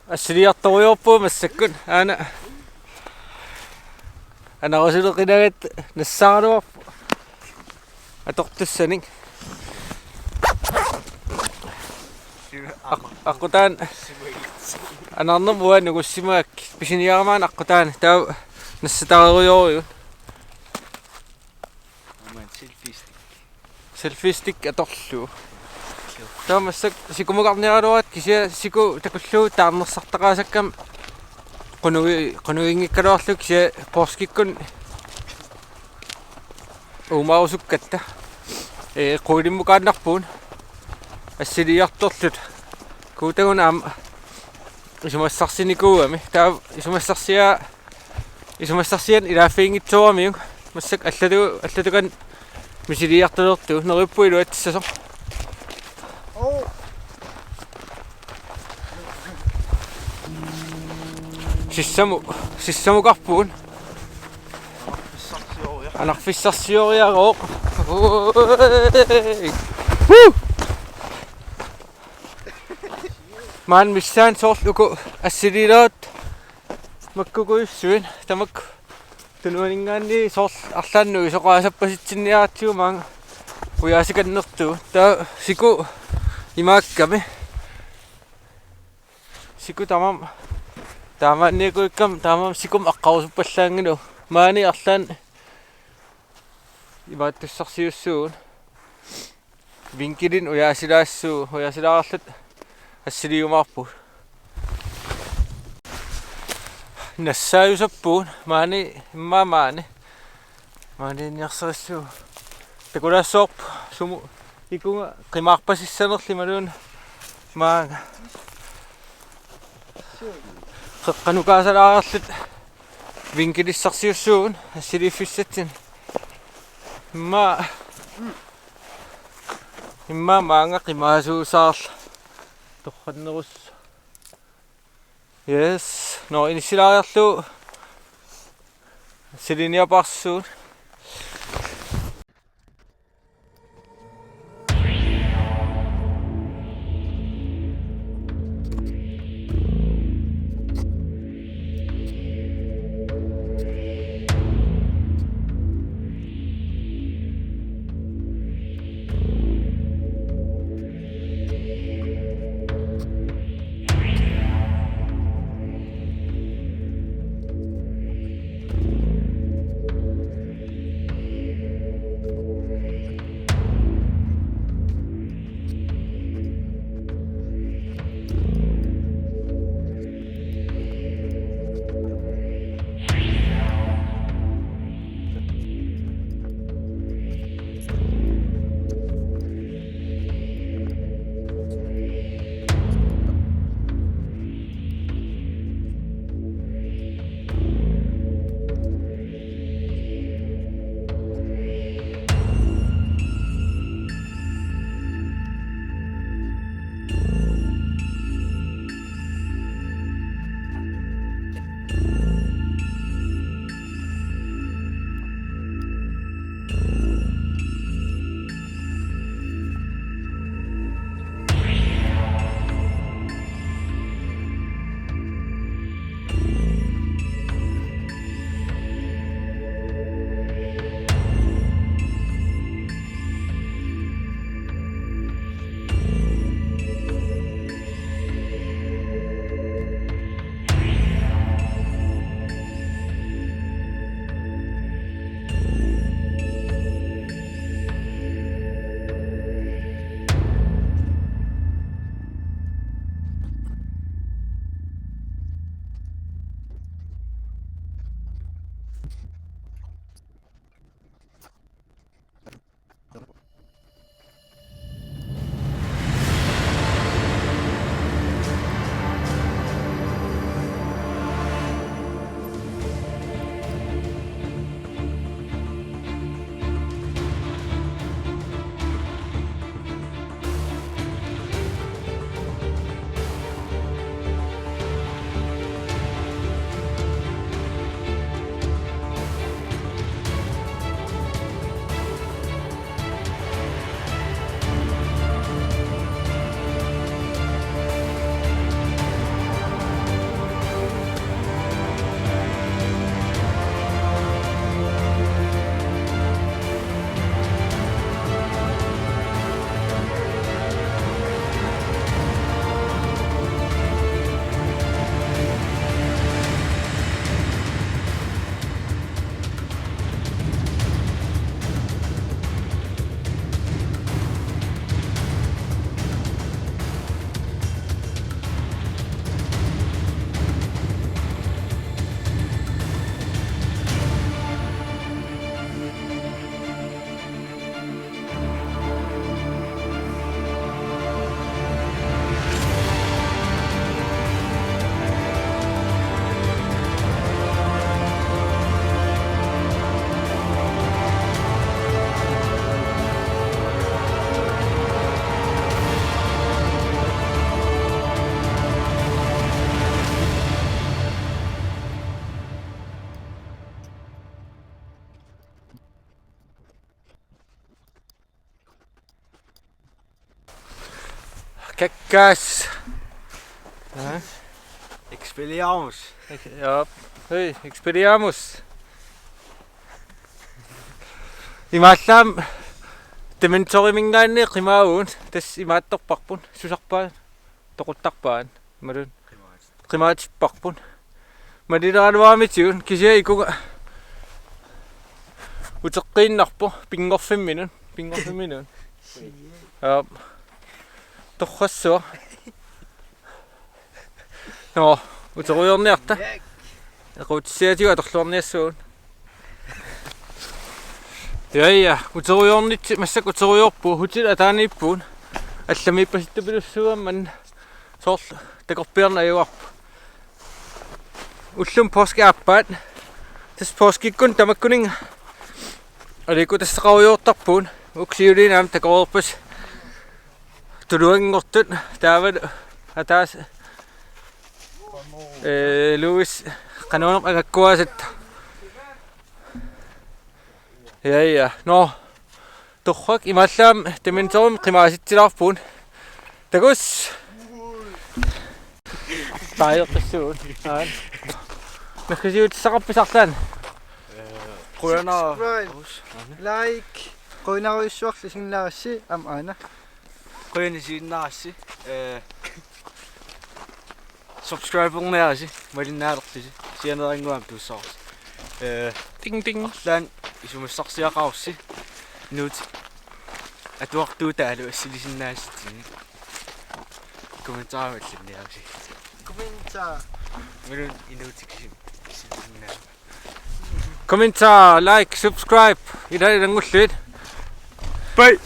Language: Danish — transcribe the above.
ассилиартуйорпуу массаккун ана расулеқинагат нассааруарпу атортуссаник аққутаан анарнер муа нугуссимаак писиниарамаан аққутаан таа нассатааруйориу селфистик аторлуу таамассак сикумугарниаралуат кися сику такуллуу таарнерсартақаасаккам qunugingikkaluarluk kisia porskikkun umausukkatta quulimmukaannarpuun assiliartorlut kuutaguna am isumassarsinikuuami taa isumassarsian ilaafiingitsuarmiung massak allatukan misiliartulertu nerippuilu atsaso sissamuqarpuun anarfissarsioriarooq maan missaan soorluku assililaat makkukuissuin tamak tunuaningaanni soor arlaannu isoqaasappasitsinniaartiu maan uyaasikannertu taa siku imaakkami siku tamam таамаанниакуиккам таамам сикум аққарусуппаллаангилу маани арлаан имааттуссарсиуссуун винкилин уяасилаарлут ассилиумаарпу нассааюсаппуун маани иммаамаани маанинниарсериссуу такулаассоорп суму икунга қимаарпасиссанерлималуун маанга qeqqanukaasalaagarlut vinkilissarsiussuun assiliiffissatsin imma maanga qimaasuusaarla torrannerus yes no inissilaariarlu siliniaparsuun kakkas. Expelliarmus. Ja, hei, expediamus. Imallam tementorimingaanni qimaaguun tas imaattorparpun susarpaan toquttarpaan malun qimaatipparpun malilaaluaamitiun kisia ikuga uteqqiinnarpu pingorfimminun ja torrassua no uteruyorniarta equutsiatiga atorluarniassuun ja uteruyornitsi massak uteruyorpu hutil ataaniippuun allamiippasittupilussuamman soorl takorpiarnajuarpu ullum påskeappaat tas påskikkun tamakkuninga aliku tassaqarujuortarpuun uksiuliinaam takorerpas tuluangortut taavat ataas Louis qanuuneq agakkuasatta ja no torrak imallaam tementorum qimaasitsilaarpuun takus taajeqqissuun aan nakasiut saqappisartaan Quyana like qoinaruissuarli sinnaarassi am ana Quyanisinnaarassi subscribernearasi malinnaaleqtisi sianeranguam tuussaarsi ting ting lan isumassarsiaqarussi nuut atuartuutaalu assilisinnaasittini kommentaarallanniarasi kommenta milun inuutikisi assilisinnaasi commenta like subscribe ida idangulluit bye